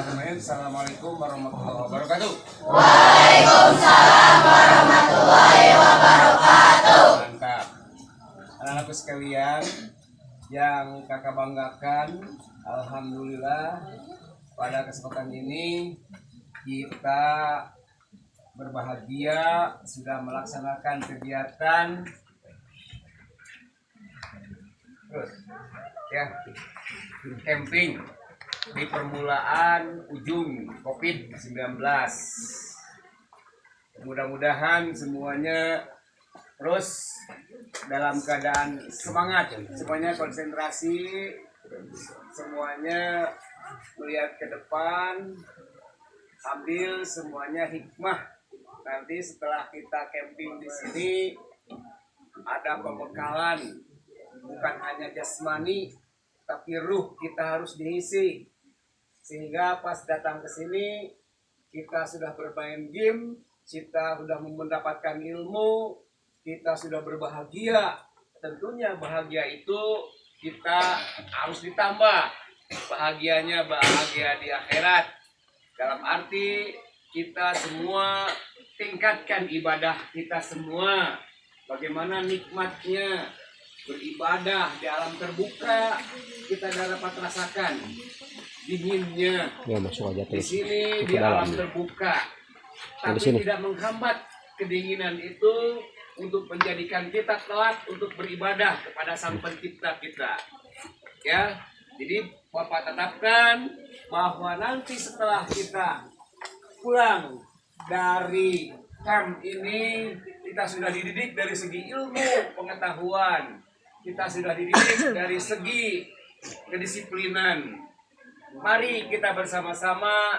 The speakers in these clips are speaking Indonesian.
Bismillahirrahmanirrahim. Assalamualaikum warahmatullahi wabarakatuh. Waalaikumsalam warahmatullahi wabarakatuh. Mantap. Anak-anakku sekalian yang kakak banggakan, alhamdulillah pada kesempatan ini kita berbahagia sudah melaksanakan kegiatan camping di permulaan ujung COVID-19. Mudah-mudahan semuanya terus dalam keadaan semangat, semuanya konsentrasi, semuanya melihat ke depan, ambil semuanya hikmah. Nanti setelah kita camping di sini ada pembekalan, bukan hanya jasmani tapi ruh kita harus diisi, sehingga pas datang ke sini kita sudah bermain game, kita sudah mendapatkan ilmu, kita sudah berbahagia. Tentunya bahagia itu kita harus ditambah bahagianya, bahagia di akhirat, dalam arti kita semua tingkatkan ibadah kita semua. Bagaimana nikmatnya beribadah di alam terbuka, kita dapat rasakan dinginnya di sini di alam terbuka, tapi tidak menghambat kedinginan itu untuk menjadikan kita telat untuk beribadah kepada Sang Pencipta kita. Ya, jadi Bapak tetapkan bahwa nanti setelah kita pulang dari camp ini, kita sudah dididik dari segi ilmu pengetahuan, kita sudah dididik dari segi kedisiplinan. Mari kita bersama-sama,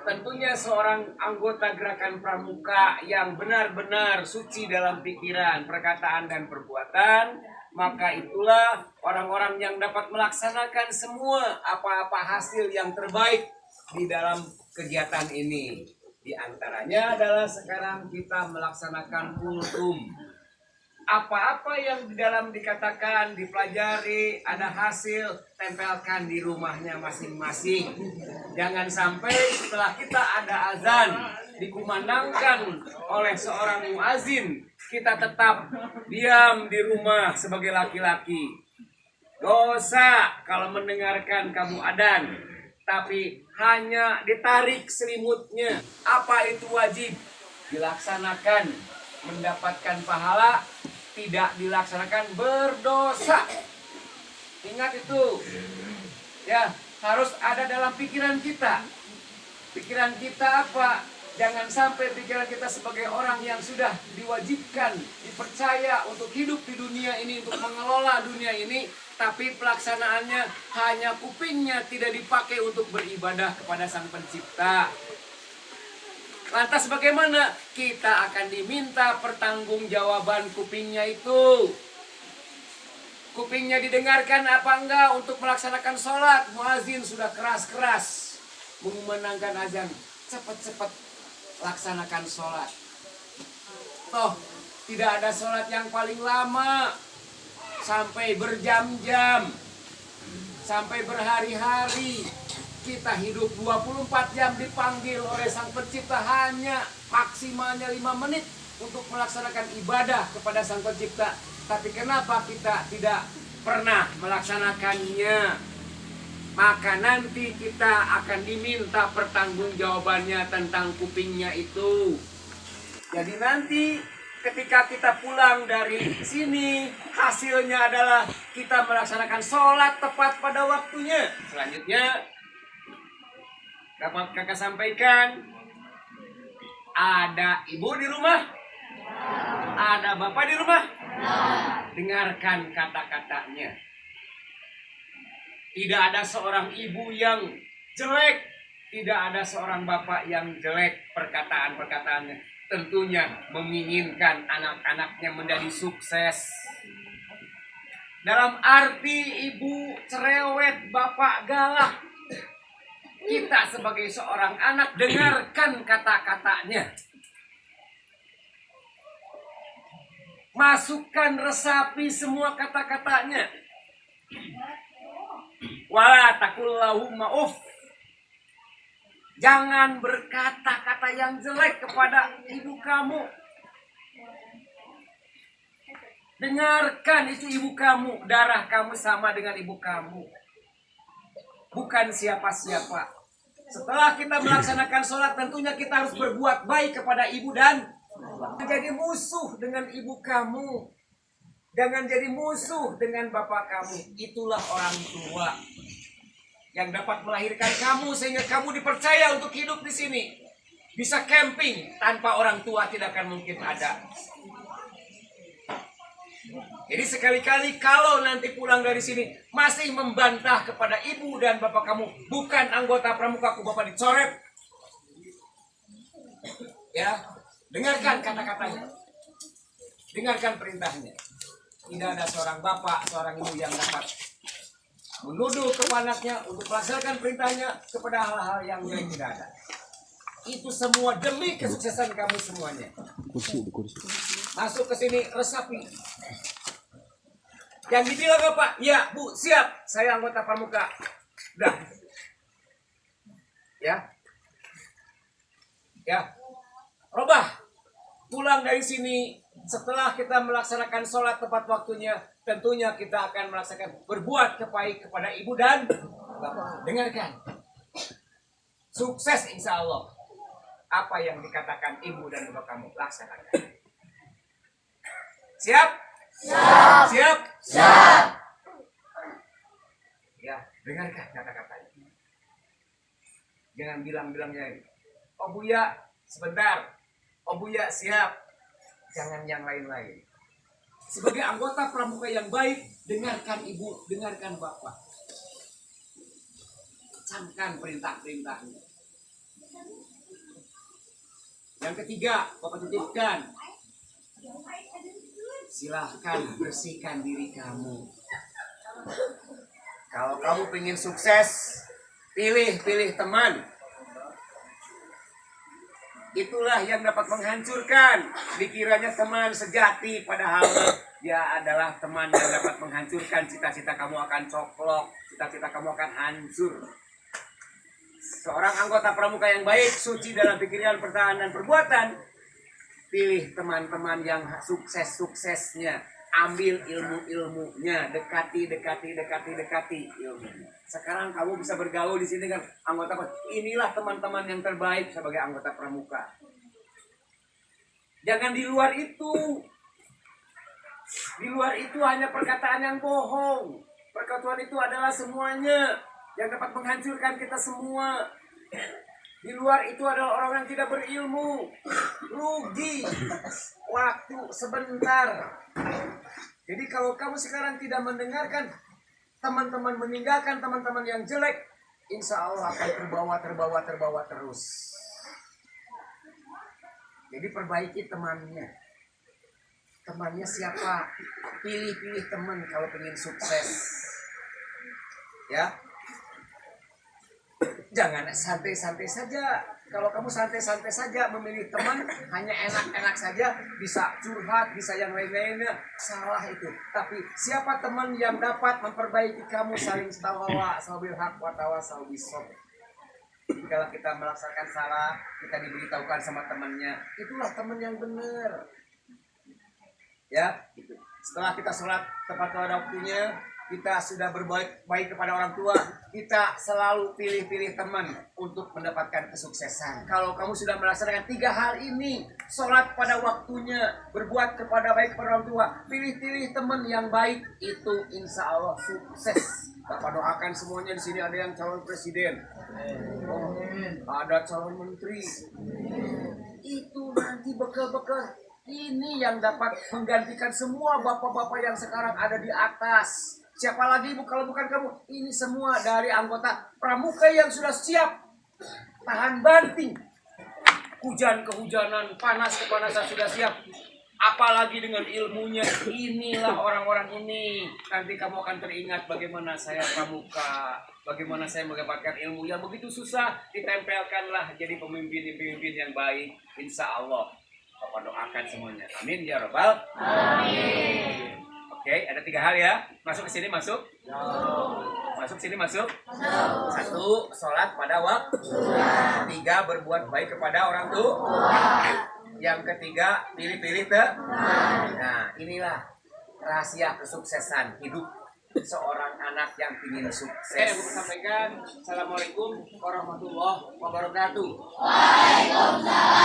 tentunya seorang anggota gerakan pramuka yang benar-benar suci dalam pikiran, perkataan, dan perbuatan, maka itulah orang-orang yang dapat melaksanakan semua apa-apa hasil yang terbaik di dalam kegiatan ini. Di antaranya adalah sekarang kita melaksanakan kultum. Apa-apa yang di dalam dikatakan, dipelajari, ada hasil, tempelkan di rumahnya masing-masing. Jangan sampai setelah kita ada azan, dikumandangkan oleh seorang muazin, kita tetap diam di rumah sebagai laki-laki. Dosa kalau mendengarkan kamu adzan, tapi hanya ditarik selimutnya. Apa itu wajib? Dilaksanakan, mendapatkan pahala. Tidak dilaksanakan berdosa. Ingat itu. Ya, harus ada dalam pikiran kita. Pikiran kita apa? Jangan sampai pikiran kita sebagai orang yang sudah diwajibkan, dipercaya untuk hidup di dunia ini, untuk mengelola dunia ini, tapi pelaksanaannya hanya kupingnya tidak dipakai untuk beribadah kepada Sang Pencipta. Lantas bagaimana? Kita akan diminta pertanggungjawaban kupingnya itu. Kupingnya didengarkan apa enggak untuk melaksanakan sholat? Muazin sudah keras-keras mengumandangkan azan. Cepat-cepat laksanakan sholat. Toh tidak ada sholat yang paling lama, sampai berjam-jam, sampai berhari-hari. Kita hidup 24 jam dipanggil oleh Sang Pencipta hanya maksimalnya 5 menit untuk melaksanakan ibadah kepada Sang Pencipta. Tapi kenapa kita tidak pernah melaksanakannya? Maka nanti kita akan diminta pertanggungjawabannya tentang kupingnya itu. Jadi nanti ketika kita pulang dari sini, hasilnya adalah kita melaksanakan sholat tepat pada waktunya. Selanjutnya dapat kakak sampaikan, ada ibu di rumah? Ada bapak di rumah? Dengarkan kata-katanya. Tidak ada seorang ibu yang jelek, tidak ada seorang bapak yang jelek perkataan-perkataannya. Tentunya menginginkan anak-anaknya menjadi sukses. Dalam arti ibu cerewet, bapak galak. Kita sebagai seorang anak dengarkan kata-katanya. Masukkan, resapi semua kata-katanya. Wala taqul lahumma uff. Jangan berkata-kata yang jelek kepada ibu kamu. Dengarkan itu ibu kamu. Darah kamu sama dengan ibu kamu. Bukan siapa-siapa. Setelah kita melaksanakan sholat, tentunya kita harus berbuat baik kepada ibu dan jadi musuh dengan ibu kamu. Jangan jadi musuh dengan bapak kamu. Itulah orang tua yang dapat melahirkan kamu sehingga kamu dipercaya untuk hidup di sini. Bisa camping tanpa orang tua tidak akan mungkin ada. Jadi sekali-kali kalau nanti pulang dari sini masih membantah kepada ibu dan bapak kamu, bukan anggota pramuka, aku bapak dicoret. Ya, dengarkan kata-katanya. Dengarkan perintahnya. Tidak ada seorang bapak, seorang ibu yang dapat menuduh kepada anaknya untuk melaksanakan perintahnya kepada hal-hal yang jelek, tidak ada. Itu semua demi kesuksesan kamu semuanya. Kursi. Masuk ke sini, resapi. Yang dibilang apa? Ya, Bu, siap. Saya anggota pramuka. Udah. Ya. Robah. Pulang dari sini setelah kita melaksanakan sholat tepat waktunya, tentunya kita akan melaksanakan berbuat baik kepada ibu dan bapak. Dengarkan. Sukses insya Allah. Apa yang dikatakan ibu dan bapak kamu, laksanakan. Siap? Siap. Siap? Siap. Ya, dengarkan kata-katanya. Jangan bilang-bilangnya, oh Buya, sebentar. Oh Buya, siap. Jangan yang lain-lain. Sebagai anggota pramuka yang baik, dengarkan ibu, dengarkan bapak. Camkan perintah-perintahnya. Yang ketiga, bapak titipkan. Silahkan bersihkan diri kamu. Kalau kamu pengen sukses, pilih teman. Itulah yang dapat menghancurkan. Dikiranya teman sejati, padahal dia adalah teman yang dapat menghancurkan. Cita-cita kamu akan coplok, cita-cita kamu akan hancur. Seorang anggota pramuka yang baik, suci dalam pikiran, pertahanan, dan perbuatan. Pilih teman-teman yang sukses-suksesnya. Ambil ilmu-ilmunya, dekati ilmunya. Sekarang kamu bisa bergaul di sini dengan anggota. Inilah teman-teman yang terbaik sebagai anggota pramuka. Jangan di luar itu. Di luar itu hanya perkataan yang bohong. Perkataan itu adalah semuanya yang dapat menghancurkan kita semua. Di luar itu adalah orang yang tidak berilmu. Rugi waktu sebentar. Jadi kalau kamu sekarang tidak mendengarkan teman-teman, meninggalkan teman-teman yang jelek, insya Allah akan terbawa terus. Jadi perbaiki temannya. Temannya siapa? Pilih teman kalau ingin sukses. Ya. Jangan santai-santai saja. Kalau kamu santai-santai saja memilih teman, hanya enak-enak saja, bisa curhat, bisa yang lain-lainnya, salah itu. Tapi siapa teman yang dapat memperbaiki kamu, saling tawa, sabil haq wa tawasau bisob. Kalau kita melaksanakan salah, kita diberitahukan sama temannya, itulah teman yang benar. Ya, gitu. Setelah kita sholat tepat pada waktunya, kita sudah berbuat baik kepada orang tua, kita selalu pilih teman untuk mendapatkan kesuksesan. Kalau kamu sudah melaksanakan 3 hal ini, sholat pada waktunya, berbuat baik kepada orang tua, pilih teman yang baik, itu insya Allah sukses. Bapak doakan semuanya di sini, ada yang calon presiden, ada calon menteri. Itu nanti bekal-bekal ini yang dapat menggantikan semua bapak-bapak yang sekarang ada di atas. Siapa lagi kalau bukan kamu? Ini semua dari anggota pramuka yang sudah siap tahan banting. Hujan kehujanan, panas kepanasan sudah siap. Apalagi dengan ilmunya. Inilah orang-orang ini. Nanti kamu akan teringat bagaimana saya pramuka, bagaimana saya mendapatkan ilmu yang begitu susah. Ditempelkanlah jadi pemimpin yang baik. Insya Allah. Bapak doakan semuanya. Amin ya Rabbal. Amin. Oke, ada 3 hal ya. Masuk ke sini, masuk. Masuk sini masuk. 1. Sholat pada waktu. 3. Berbuat baik kepada orang tua. Yang ketiga, pilih-pilih Nah, inilah rahasia kesuksesan hidup seorang anak yang ingin sukses. Saya sampaikan, Assalamualaikum warahmatullahi wabarakatuh. Waalaikumsalam